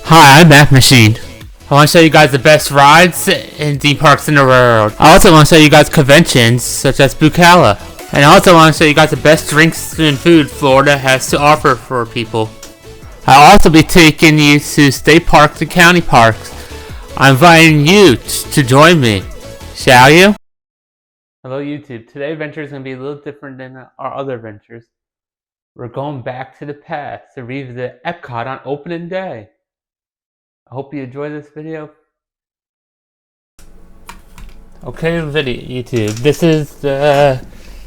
Hi, I'm Mac Machine. I want to show you guys the best rides and theme parks in the world. I also want to show you guys conventions such as Bucala. And I also want to show you guys the best drinks and food Florida has to offer for people. I'll also be taking you to state parks and county parks. I'm inviting you to join me. Shall you? Hello YouTube. Today's adventure is going to be a little different than our other adventures. We're going back to the past to revisit Epcot on opening day. I hope you enjoy this video. Okay, YouTube. This is the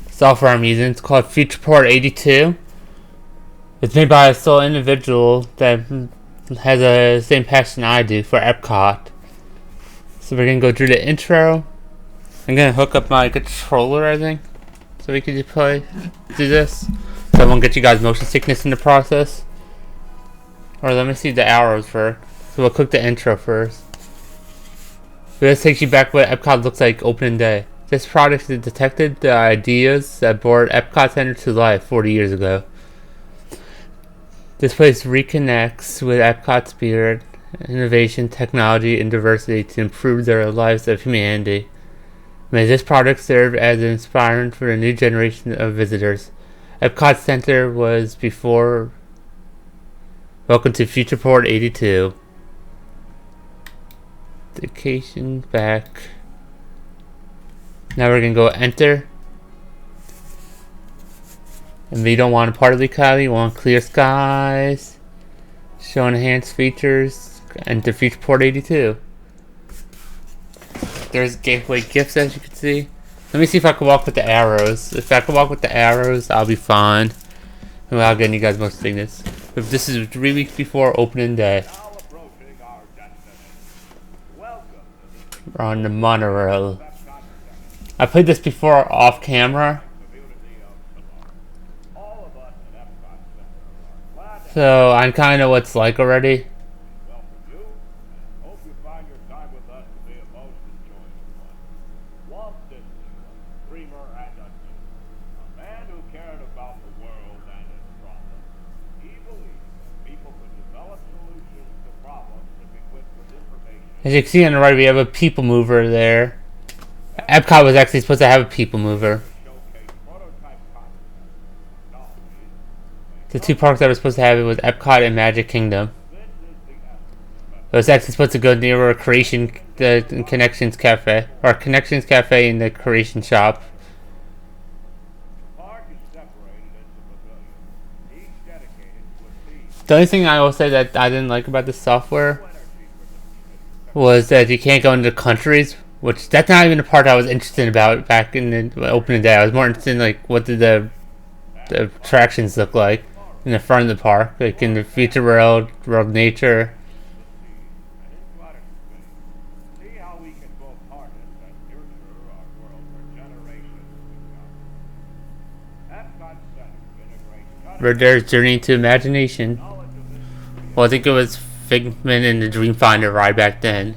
software I'm using. It's called FurturePort82. It's made by a sole individual that has the same passion I do for Epcot. So we're gonna go through the intro. I'm gonna hook up my controller, I think, so we can just do this. So I won't get you guys motion sickness in the process. Or let me see the arrows first. So we'll click the intro first. This takes you back what Epcot looks like opening day. This product detected the ideas that brought Epcot Center to life 40 years ago. This place reconnects with Epcot's spirit, innovation, technology, and diversity to improve the lives of humanity. May this product serve as inspiring for a new generation of visitors. Epcot Center was before. Welcome to FurturePort82. Vacation back. Now we're gonna go enter. And we don't want a partly cloudy, we want clear skies. Show enhanced features. Enter FurturePort82. There's gateway gifts, as you can see. Let me see if I can walk with the arrows. If I can walk with the arrows, I'll be fine. Without getting you guys most of this. But this is 3 weeks before opening day. We're on the Monorail. I played this before off camera. So I kind of know what it's like already. As you can see on the right, we have a people mover there. Epcot was actually supposed to have a people mover. The two parks that were supposed to have it was Epcot and Magic Kingdom. It was actually supposed to go near the Connections Cafe, or Connections Cafe in the Creation Shop. The only thing I will say that I didn't like about this software was that you can't go into countries, which that's not even the part I was interested about back in the opening day. I was more interested in like what did the attractions look like in the front of the park, like in the Future World, World Nature. Where there's Journey to Imagination. Well, I think it was Figment and the Dreamfinder ride back then.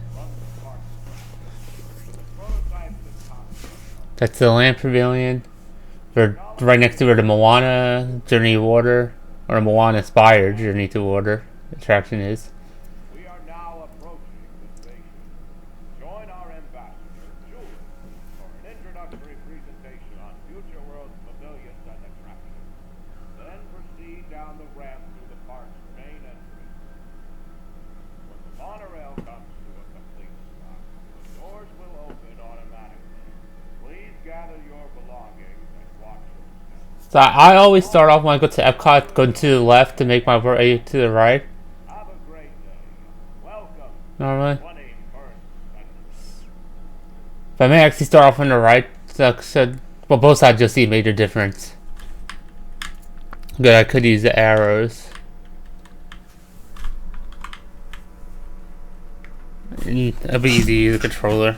That's the Land Pavilion. We're right next to where the Moana Journey to Water, or Moana inspired Journey to Water attraction is. We are now approaching the station. Join our ambassador, Julie, for an introductory presentation on Future World's pavilions and attractions. Then proceed down the ramp through the park's main entrance. When the monorail comes to a complete stop, the doors will open automatically. Please gather your belongings and watch your steps. So I always start off when I go to Epcot, going to the left to make my way to the right. Have a great day. Welcome. Normally. If I may actually start off on the right, so well, both sides you'll see a major difference. Good, I could use the arrows. It'll be easy to use the controller.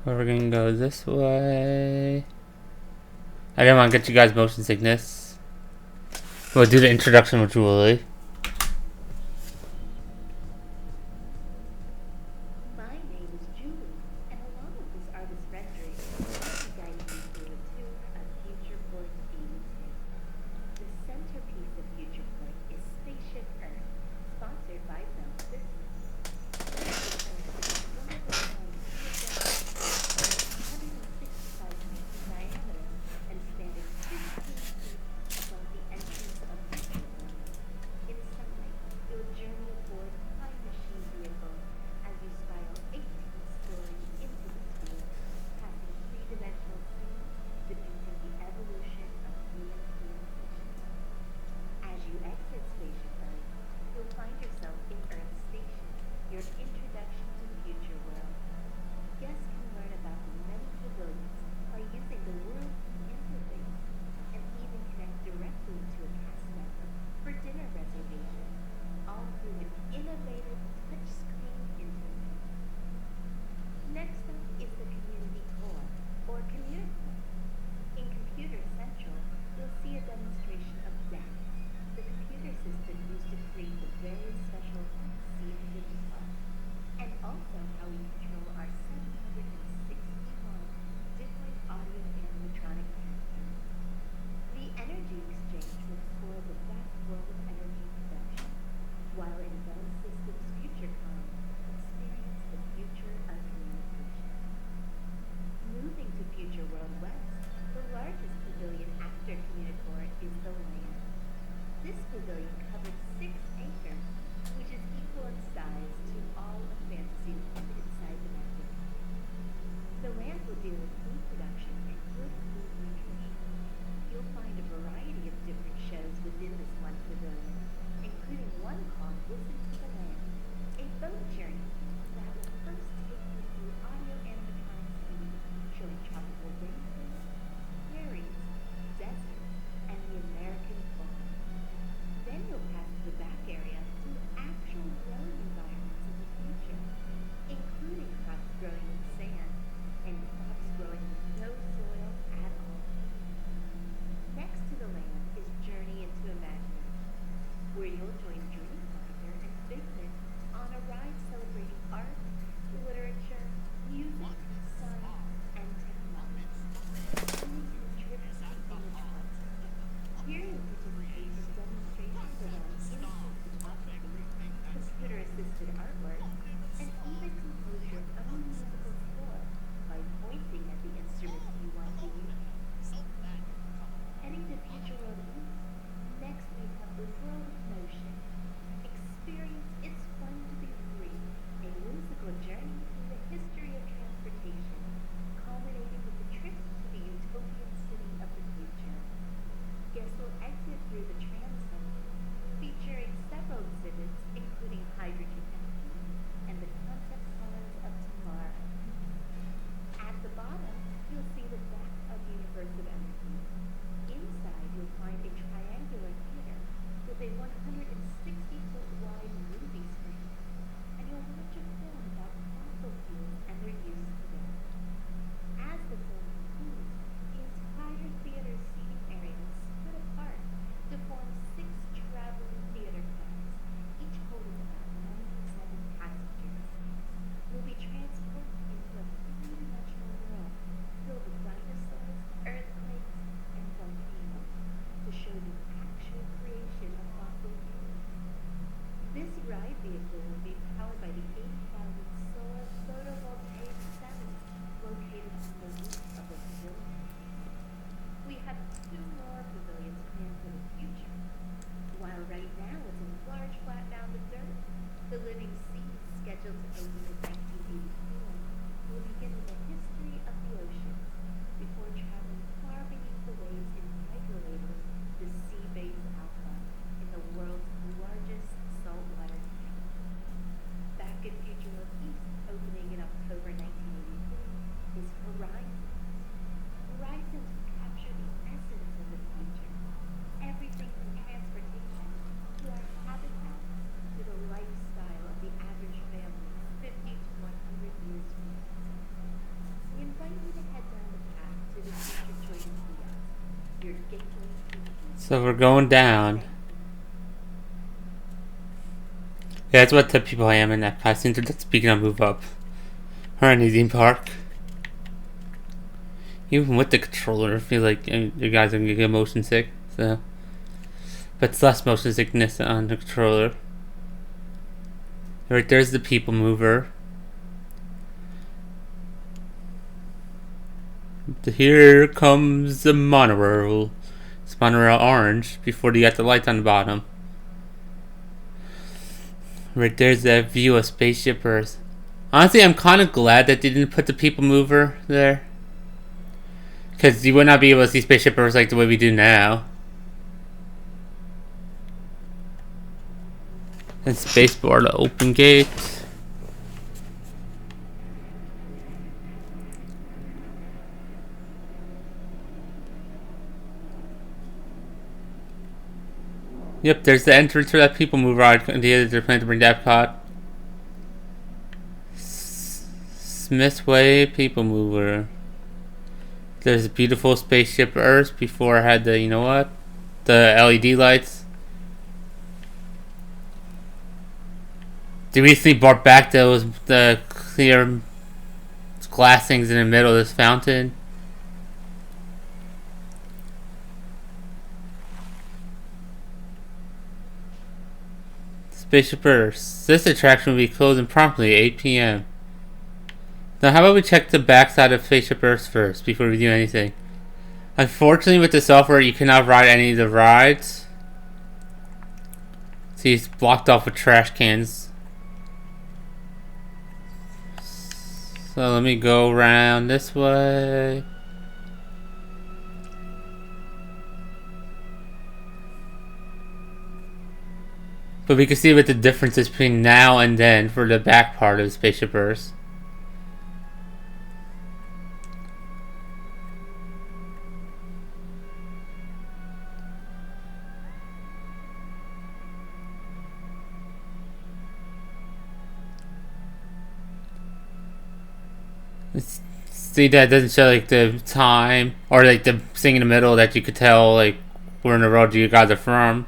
We're gonna go this way. I didn't want to get you guys motion sickness. We'll do the introduction with Julie. My name is Julie, and along with this artist rendering, I'll guide So we're going down. Yeah, that's what type of people I am in that. I seem to speaking of move up. Or any theme park. Even with the controller, I feel like you guys are gonna get motion sick. So, but it's less motion sickness on the controller. Right there's the people mover. Here comes the monorail. It's monorail orange before you got the lights on the bottom. Right there's that view of Spaceship Earth. Honestly, I'm kind of glad that they didn't put the people mover there. Because you would not be able to see Spaceship Earth like the way we do now. And spacebar to open gate. Yep, there's the entrance for that people mover idea that they're planning to bring to Epcot. Smith's Way people mover. There's a beautiful Spaceship Earth before I had the, you know what? The LED lights. They recently brought back the clear glass things in the middle of this fountain. Spaceship Earth. This attraction will be closing promptly at 8 p.m. Now how about we check the backside of Spaceship Earth first before we do anything. Unfortunately with the software you cannot ride any of the rides. See, it's blocked off with trash cans. So let me go around this way. But we can see what the difference is between now and then for the back part of Spaceship Earth. See, that doesn't show like the time or like the thing in the middle that you could tell like where in the road you guys are from.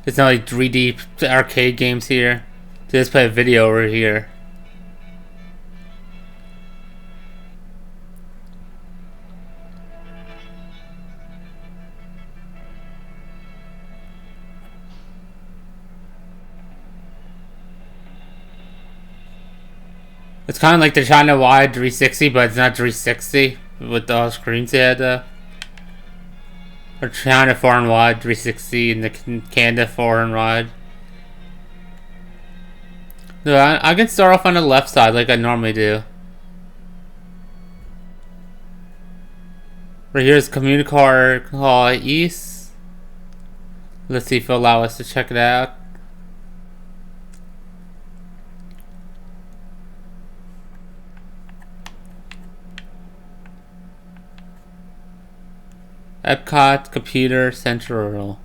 It's not like 3D arcade games here. They just play a video over here. It's kind of like the China wide 360, but it's not 360 with the screens they had though. Or China far and wide 360 and the Canada far and wide. So I can start off on the left side like I normally do. Right here is CommuniCore East. Let's see if it'll allow us to check it out. Epcot Computer Central.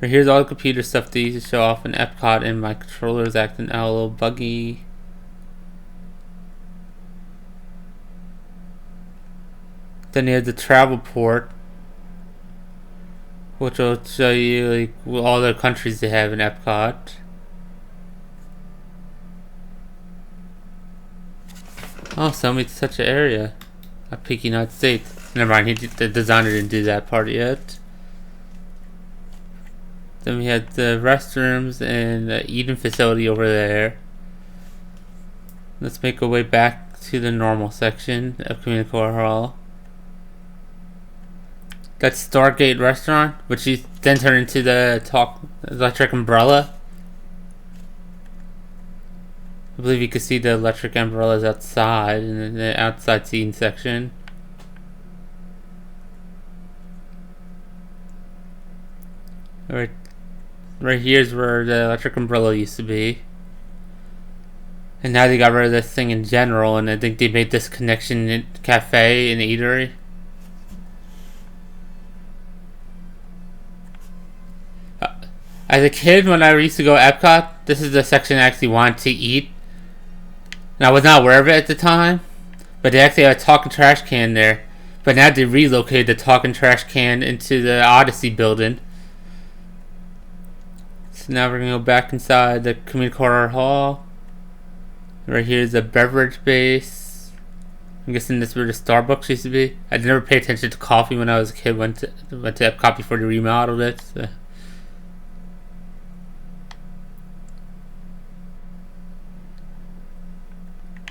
Right here's all the computer stuff they used to show off in Epcot, and my controller's acting out a little buggy. Then you have the travel port, which will show you like all the countries they have in Epcot. Oh, so many such an area. A peak United States. Never mind, the designer didn't do that part yet. Then we had the restrooms and the eating facility over there. Let's make our way back to the normal section of CommuniCore Hall. That's Stargate Restaurant, which you then turn into the electric umbrella. I believe you can see the electric umbrellas outside in the outside seating section. Right here's where the electric umbrella used to be. And now they got rid of this thing in general, and I think they made this connection in cafe and eatery. As a kid, when I used to go to Epcot, this is the section I actually wanted to eat. And I was not aware of it at the time, but they actually had a talking trash can there. But now they relocated the talking trash can into the Odyssey building. So now we're gonna go back inside the CommuniCore Hall. Right here is the beverage base. I'm guessing this is where the Starbucks used to be. I never paid attention to coffee when I was a kid. Went to Epcot before they remodeled it. So.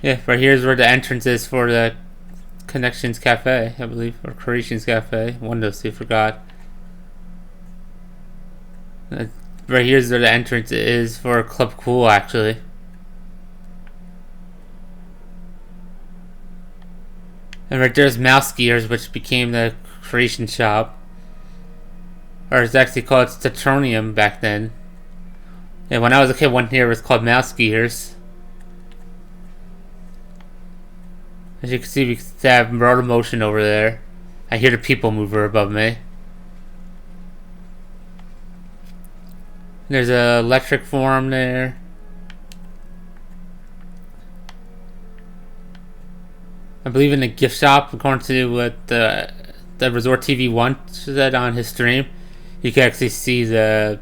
Yeah, right here is where the entrance is for the Connections Cafe, I believe, or Creations Cafe. One of those two, forgot. Right here's where the entrance is for Club Cool, actually. And right there's Mouse Gears, which became the Creation Shop. Or it's actually called Tetronium back then. And when I was a kid, one here was called Mouse Gears. As you can see, we have Rotor Motion over there. I hear the People Mover above me. There's an electric forum there. I believe in the gift shop, according to what the Resort TV 1 said on his stream. You can actually see the,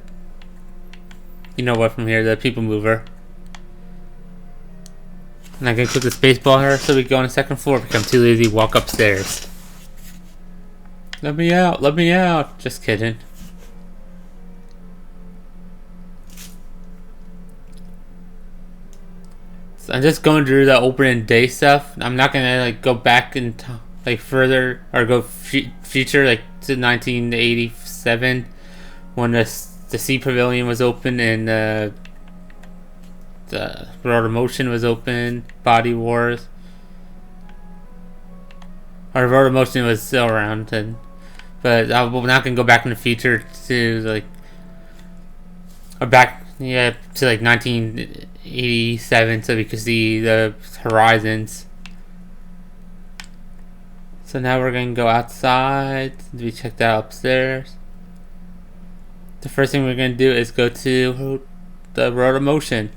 you know what, from here, the People Mover. And I can click the space bar here so we can go on the second floor because I'm too lazy to walk upstairs. Let me out, let me out. Just kidding. So I'm just going through the opening day stuff. I'm not gonna like go back and like further or go future like to 1987 when the Sea Pavilion was open and the Rotor Motion was open. Body Wars. Or Rotor Motion was still around, but I'm not gonna go back in the future to like or back. Yeah, to like 1987 so we could see the horizons. So now we're going to go outside. We checked out upstairs. The first thing we're going to do is go to the Rotor Motion.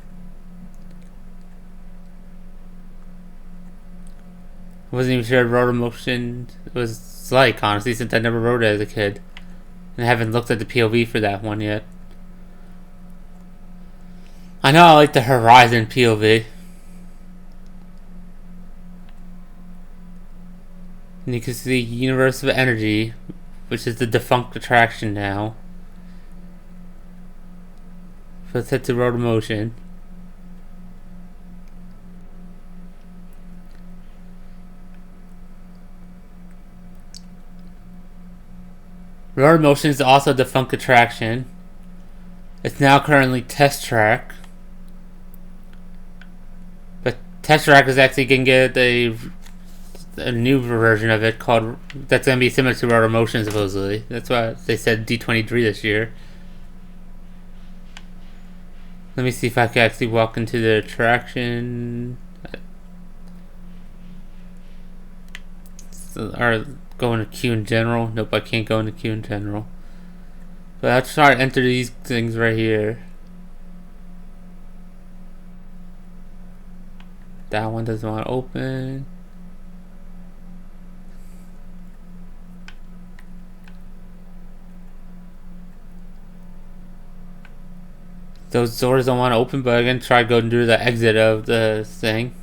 I wasn't even sure what Rotor Motion was like, honestly, since I never rode it as a kid. And I haven't looked at the POV for that one yet. I know I like the Horizon POV. And you can see Universe of Energy, which is the defunct attraction now. So let's head to Rotor Motion. Rotor Motion is also a defunct attraction. It's now currently test track. Test Track is actually going to get a new version of it called that's going to be similar to Rotor Motion supposedly. That's why they said D23 this year. Let me see if I can actually walk into the attraction. Or go into queue in general. Nope, I can't go into queue in general. But I'll try to enter these things right here. That one doesn't want to open. Those doors don't want to open, but I'm going to try going through the exit of the thing.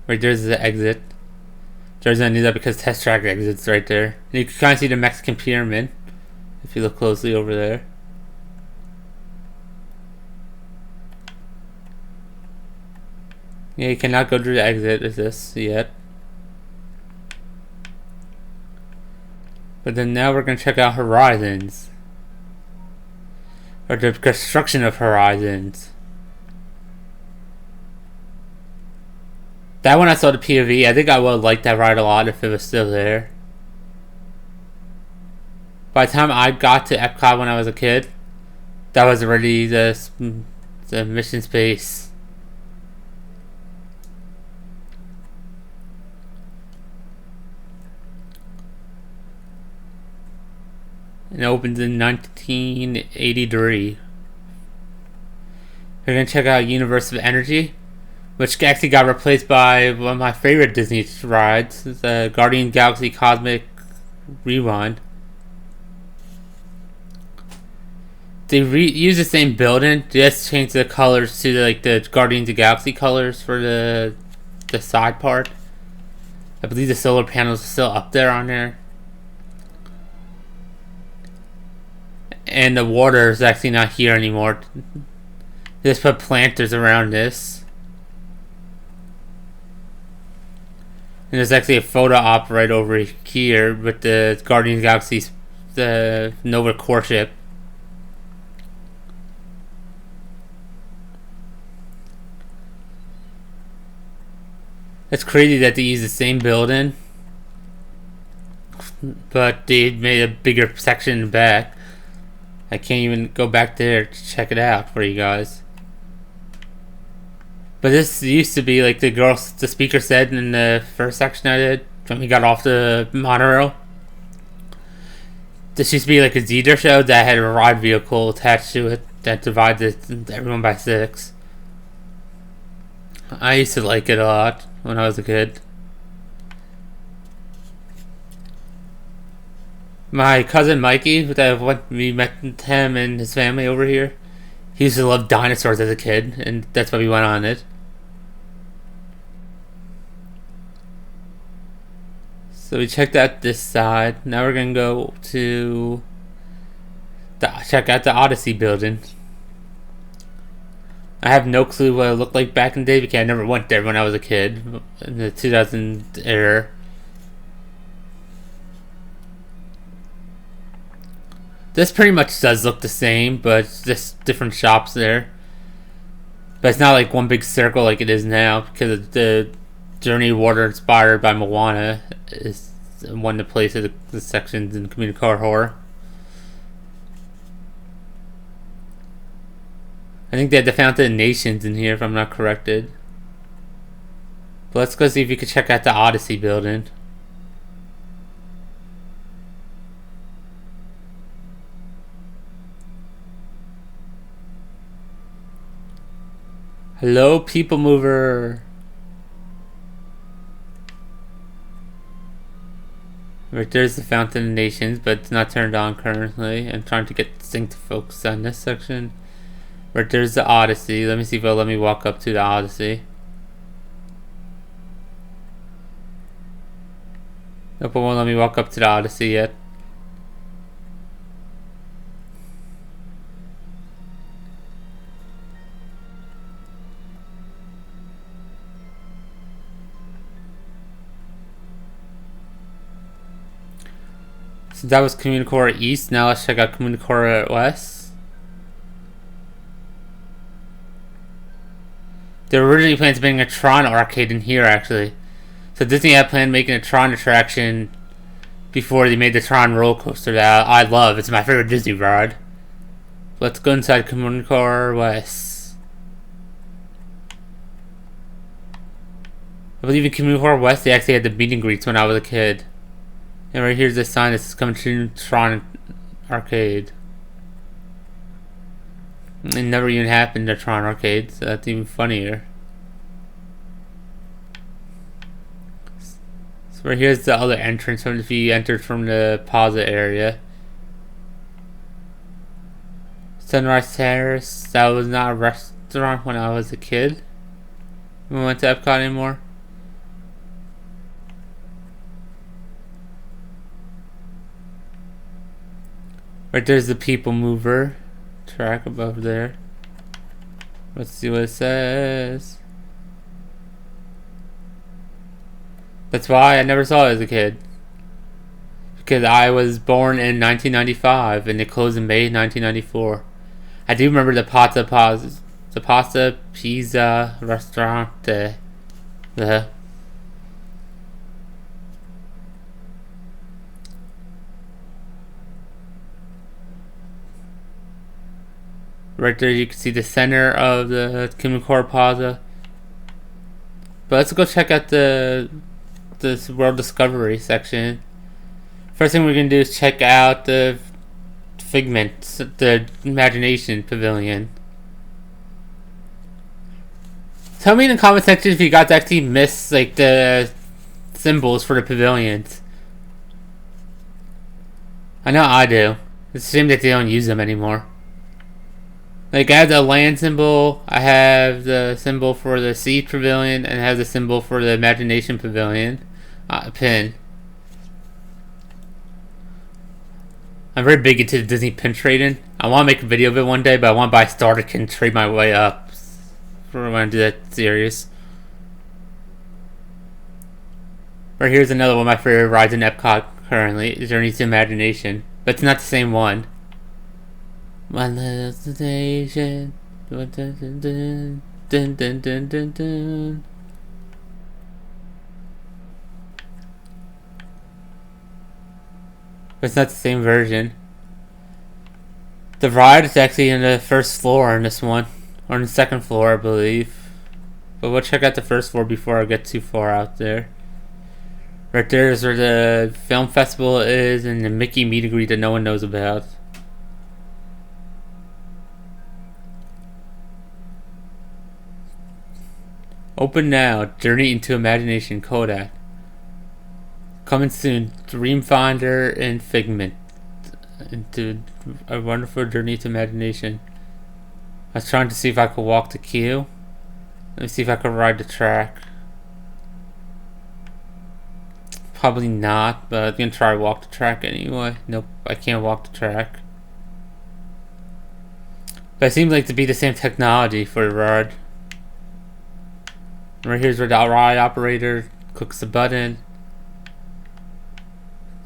Right, there's the exit. There's gonna do that because Test Track exits right there. And you can kind of see the Mexican pyramid if you look closely over there. Yeah, you cannot go through the exit of this yet. But then now we're going to check out Horizons. Or the construction of Horizons. That one I saw the POV. I think I would have liked that ride a lot if it was still there. By the time I got to Epcot when I was a kid, that was already the mission space. It opens in 1983. We're gonna check out Universe of Energy, which actually got replaced by one of my favorite Disney rides, the Guardian Galaxy Cosmic Rewind. They use the same building, they just changed the colors to the Guardians of the Galaxy colors for the side part. I believe the solar panels are still up there on there. And the water is actually not here anymore. They just put planters around this. And there's actually a photo op right over here with the Guardians of the Galaxy, the Nova core ship. It's crazy that they use the same building, but they made a bigger section in the back. I can't even go back there to check it out for you guys. But this used to be like the speaker said in the first section I did when we got off the monorail. This used to be like a Zedar show that had a ride vehicle attached to it that divided everyone by 6. I used to like it a lot when I was a kid. My cousin Mikey, we met him and his family over here. He used to love dinosaurs as a kid, and that's why we went on it. So we checked out this side. Now we're gonna go to check out the Odyssey building. I have no clue what it looked like back in the day because I never went there when I was a kid in the 2000 era. This pretty much does look the same, but it's just different shops there. But it's not like one big circle like it is now because the Journey of Water inspired by Moana is one of the places, the sections in CommuniCore Horror. I think they had the Fountain of Nations in here if I'm not corrected. But let's go see if you can check out the Odyssey building. Hello, people mover. Right there's the Fountain of Nations, but it's not turned on currently. I'm trying to get this thing to focus on this section. Right there's the Odyssey. Let me see if it'll let me walk up to the Odyssey. Nope, it won't let me walk up to the Odyssey yet. So that was CommuniCore East. Now let's check out CommuniCore West. They were originally planned to bring a Tron arcade in here, actually. So Disney had planned making a Tron attraction before they made the Tron roller coaster that I love. It's my favorite Disney ride. Let's go inside CommuniCore West. I believe in CommuniCore West they actually had the meet and greets when I was a kid. And right here's the sign that says coming to Tron Arcade. It never even happened to Tron Arcade, so that's even funnier. So right here's the other entrance if you entered from the Plaza area. Sunrise Terrace, that was not a restaurant when I was a kid. We went to Epcot anymore. Right there's the People Mover track above there. Let's see what it says. That's why I never saw it as a kid. Because I was born in 1995 and it closed in May 1994. I do remember the Pasta Pizza restaurant. Right there you can see the center of the CommuniCore Plaza. But let's go check out this World Discovery section. First thing we're going to do is check out the Figment, the Imagination Pavilion. Tell me in the comment section if you guys actually miss like the symbols for the pavilions. I know I do. It's a shame that they don't use them anymore. Like I have the land symbol, I have the symbol for the sea pavilion, and I have the symbol for the imagination pavilion pin. I'm very big into the Disney pin trading. I want to make a video of it one day, but I want to buy starter and trade my way up for when I do that series. Or here's another one of my favorite rides in Epcot currently, Journey to Imagination. But it's not the same one. My destination. Dun, dun, dun, dun, dun, dun, dun, dun, dun. But it's not the same version. The ride is actually in the first floor on this one. Or in the second floor, I believe. But we'll check out the first floor before I get too far out there. Right there is where the film festival is and the Mickey meet and greet that no one knows about. Open now, Journey into Imagination Kodak. Coming soon, Dreamfinder and Figment. Into a wonderful journey to imagination. I was trying to see if I could walk the queue. Let me see if I could ride the track. Probably not, but I'm gonna try to walk the track anyway. Nope, I can't walk the track. But it seems like to be the same technology for the ride. Right here's where the ride operator clicks the button.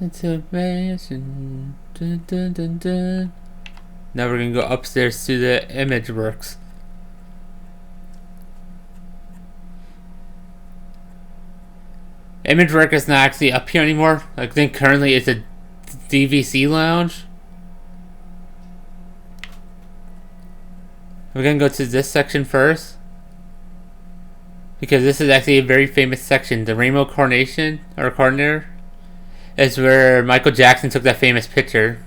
Into imagination. Dun, dun, dun, dun. Now we're gonna go upstairs to the image works. Image work is not actually up here anymore. I think currently it's a DVC lounge. We're gonna go to this section first, because this is actually a very famous section. The Rainbow Coronation or Corner is where Michael Jackson took that famous picture.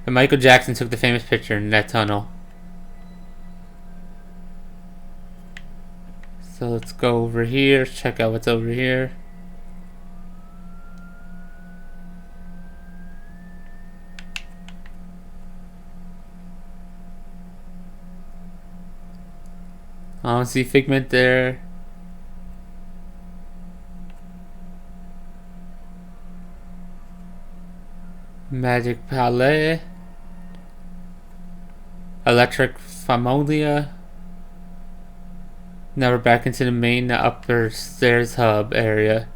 And Michael Jackson took the famous picture in that tunnel. So let's go over here, check out what's over here. I don't see Figment there. Magic Palais. Electric Famolia. Now we're back into the main upper stairs hub area.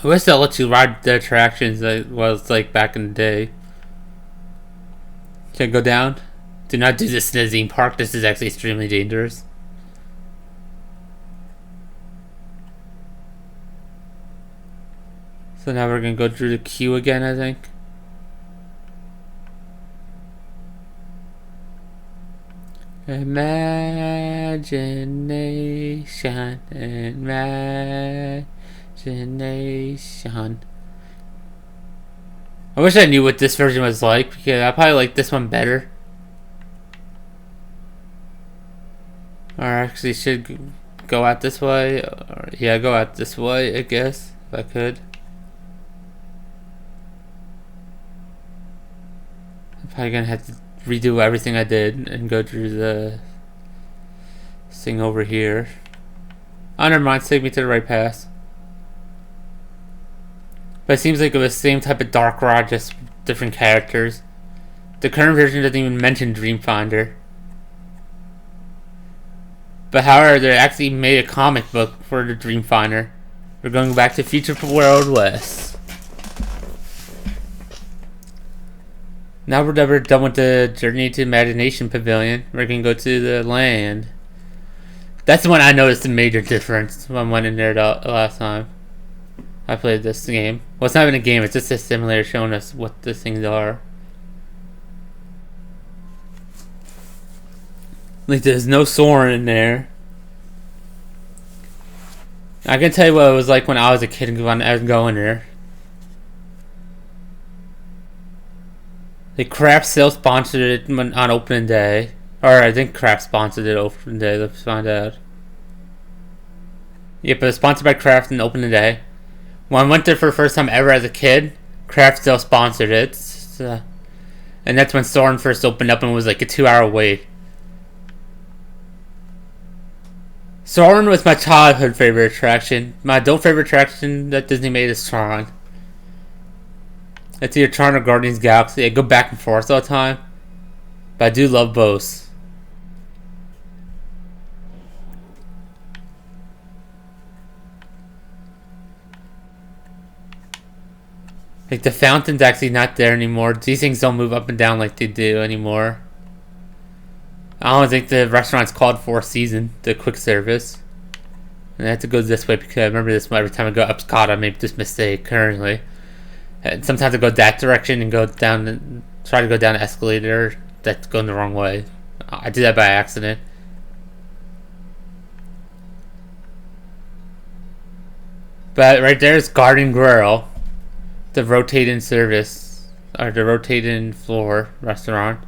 I wish they'll let you ride the attractions that it was like back in the day. Can I go down? Do not do this in Disney Park. This is actually extremely dangerous. So now we're gonna go through the queue again, I think. Imagination, imagination. I wish I knew what this version was like, because I probably like this one better. Or actually should go out this way. Or, yeah, go out this way, I guess, if I could. I'm probably gonna have to redo everything I did and go through the thing over here. Oh, never mind, take me to the right path. But it seems like it was the same type of dark ride, just different characters. The current version doesn't even mention Dreamfinder. But however, they actually made a comic book for the Dreamfinder. We're going back to FurturePort West. Now we're done with the Journey to Imagination Pavilion. We're going to go to the land. That's the one I noticed a major difference when I went in there the last time I played this game. Well, it's not even a game, it's just a simulator showing us what the things are. Like, there's no Soarin' in there. I can tell you what it was like when I was a kid when I was going there. The Kraft still sponsored it on opening day. Or I think Kraft sponsored it opening day. Let's find out. Yep, it was sponsored by Kraft on opening day. When I went there for the first time ever as a kid, Kraft still sponsored it. And that's when Soarin' first opened up and it was like a 2-hour wait. Soarin' was my childhood favorite attraction. My adult favorite attraction that Disney made is Tron. It's either Tron or Guardians of the Galaxy. I go back and forth all the time. But I do love both. Like, the fountain's actually not there anymore. These things don't move up and down like they do anymore. I don't think the restaurant's called Four Seasons, the quick service. And I have to go this way because I remember this every time I go up Epcot. I make this mistake currently. And sometimes I go that direction and go down, try to go down the escalator that's going the wrong way. I did that by accident. But right there is Garden Grill, the rotating service, or the rotating floor restaurant.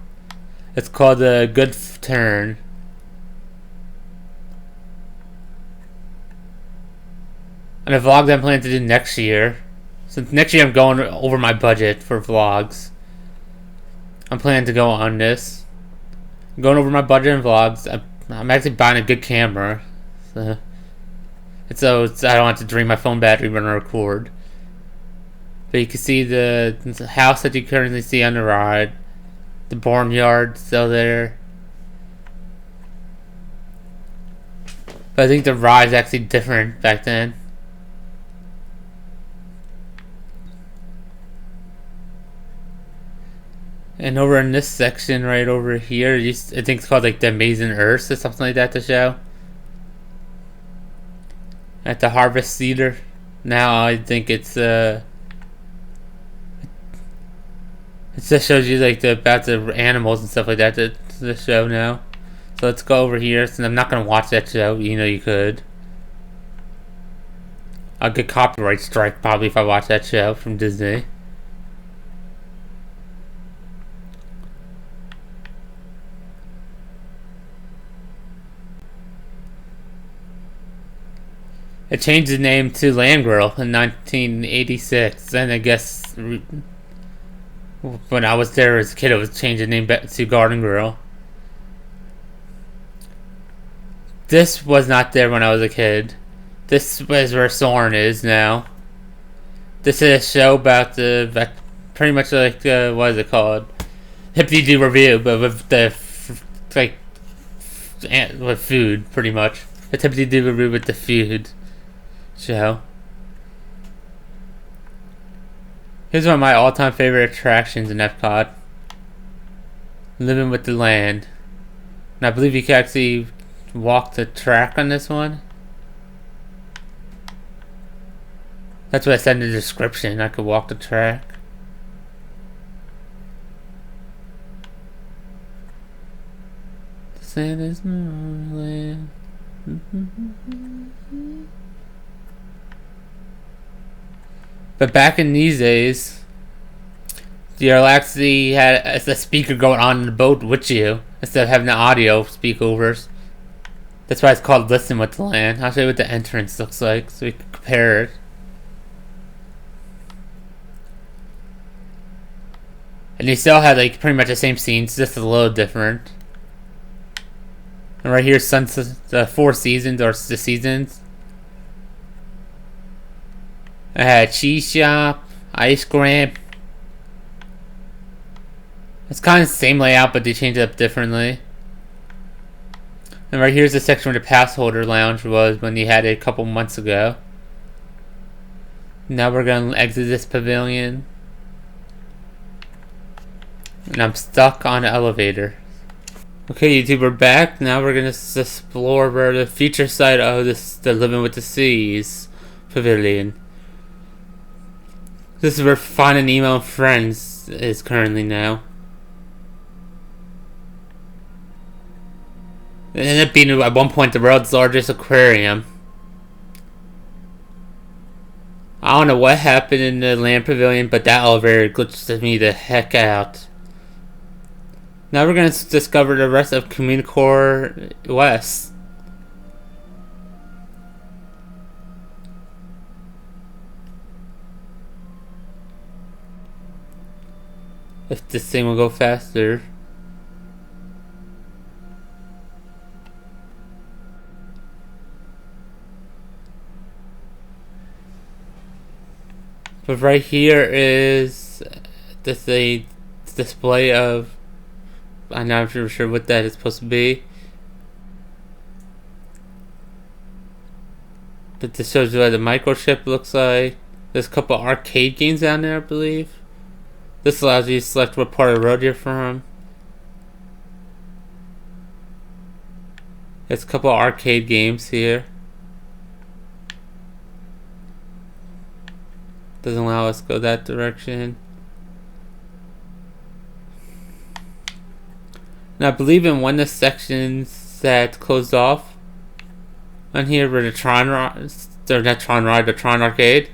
It's called the Good Turn. And a vlog that I'm planning to do next year. Since next year I'm going over my budget for vlogs. I'm planning to go on this. I'm going over my budget and vlogs. I'm actually buying a good camera. So I don't have to drain my phone battery when I record. But you can see the house that you currently see on the ride. The barnyard still there. But I think the ride's actually different back then. And over in this section right over here, I think it's called like the Amazing Earth or something like that, the show. At the Harvest Theater. Now I think it just shows you like about the animals and stuff like that, the show now. So let's go over here, since I'm not going to watch that show, you know you could. I'll get copyright strike probably if I watch that show from Disney. It changed the name to Land Grill in 1986, and I guess when I was there as a kid, it was changed the name back to Garden Grill. This was not there when I was a kid. This is where Soarin' is now. This is a show about pretty much like what is it called? Hippity-Doo Review, but with with food, pretty much. It's Hippity-Doo Review with the food show. Here's one of my all-time favorite attractions in Epcot. Living with the Land. And I believe you can actually walk the track on this one. That's what I said in the description. I could walk the track. The sand is Monorail. But back in these days, you'll actually had a speaker going on in the boat with you instead of having the audio speakovers. That's why it's called Listen with the Land. I'll show you what the entrance looks like so we can compare it. And they still had like pretty much the same scenes, just a little different. And right here, the Four Seasons or the Seasons. I had cheese shop, ice cream. It's kind of the same layout, but they changed it up differently. And right here's the section where the pass holder lounge was when you had it a couple months ago. Now we're going to exit this pavilion. And I'm stuck on the elevator. Okay, YouTube, we're back. Now we're going to explore where the future side of the Living with the Seas pavilion. This is where Finding Nemo and Friends is currently now. It ended up being at one point the world's largest aquarium. I don't know what happened in the Land Pavilion, but that elevator glitched me the heck out. Now we're going to discover the rest of CommuniCore West. If this thing will go faster. But right here is this a display of, I'm not sure what that is supposed to be. But this shows you what the microchip looks like. There's a couple arcade games down there, I believe. This allows you to select what part of the road you're from. There's a couple arcade games here. Doesn't allow us to go that direction. And I believe in one of the sections that closed off on here where the Tron Arcade.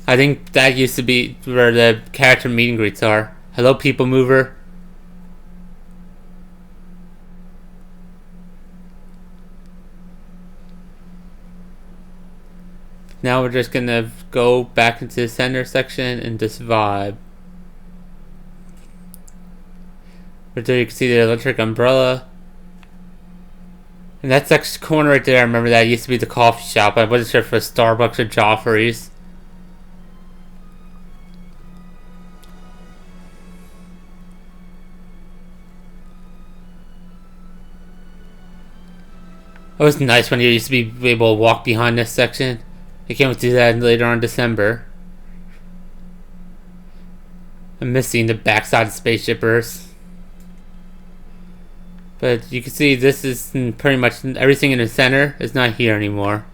I think that used to be where the character meet and greets are. Hello, People Mover. Now we're just gonna go back into the center section and just vibe. Right there you can see the electric umbrella. And that section corner right there, I remember that used to be the coffee shop. I wasn't sure if it was Starbucks or Joffrey's. It was nice when you used to be able to walk behind this section. I can't wait to do that later on in December. I'm missing the backside of Spaceship Earth. But you can see this is pretty much everything in the center is not here anymore.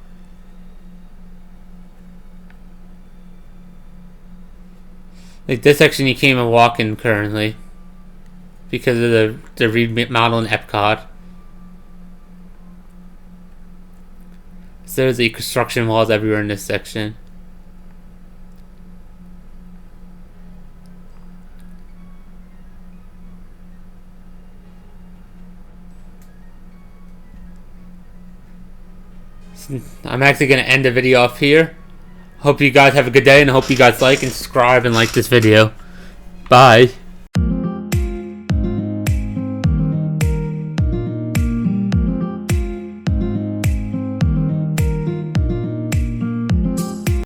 Like this section you can't even walk in currently because of the remodel in Epcot. So there's the construction walls everywhere in this section. I'm actually going to end the video off here. Hope you guys have a good day and I hope you guys like and subscribe and like this video. Bye.